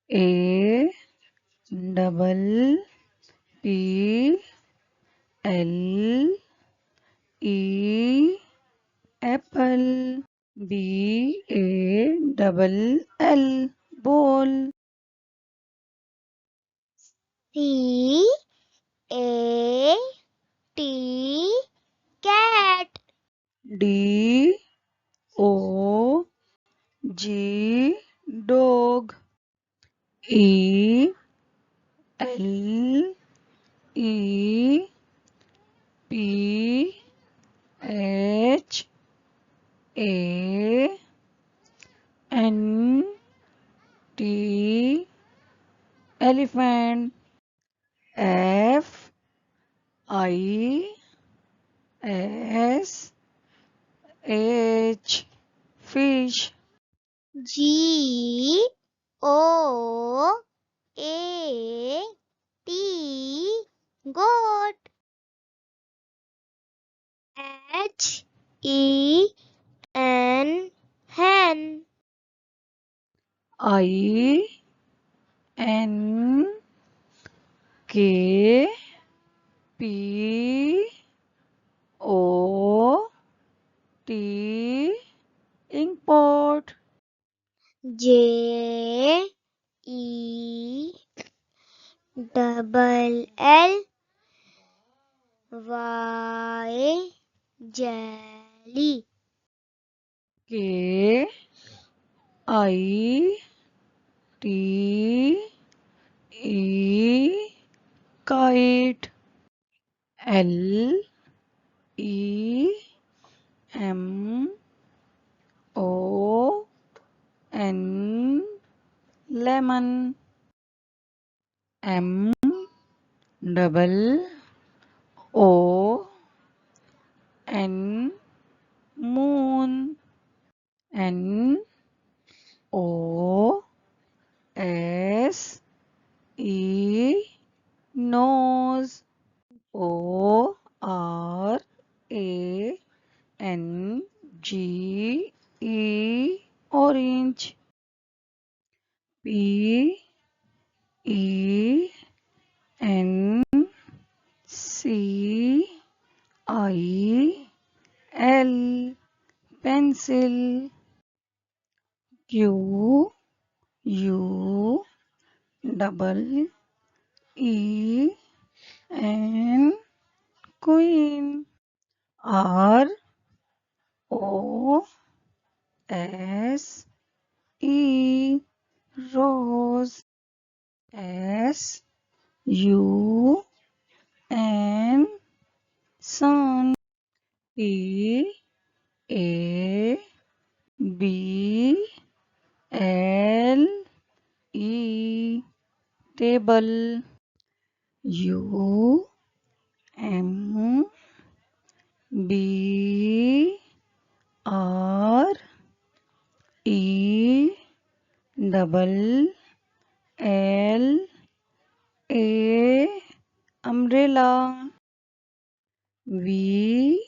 A double P L E apple. B A double L ball. C A T cat. D O G dog. E L E P H A N T elephant. F I S H fish. G O A T goat. H E N hen. I N K P O T import. J E double L Y jelly. K I T E kite. L E M O N lemon. M double O N moon. N O S E nose. O R A N G E orange. P E N C I L pencil. Q U double E N queen. R O S E rose. S U N sun. T A B L E table. U M B R E double L A umbrella. V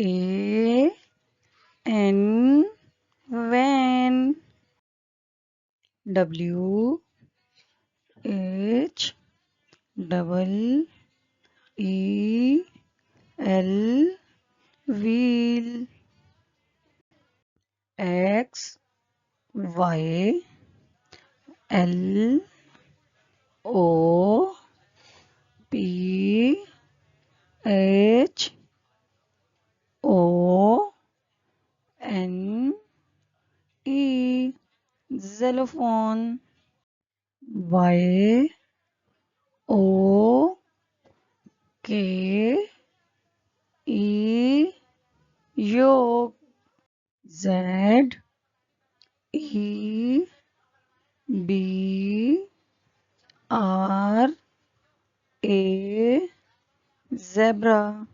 A N van. W H double E L wheel. X Y L O P H O N E xylophone. Y O K E yoke. Z E B R A zebra.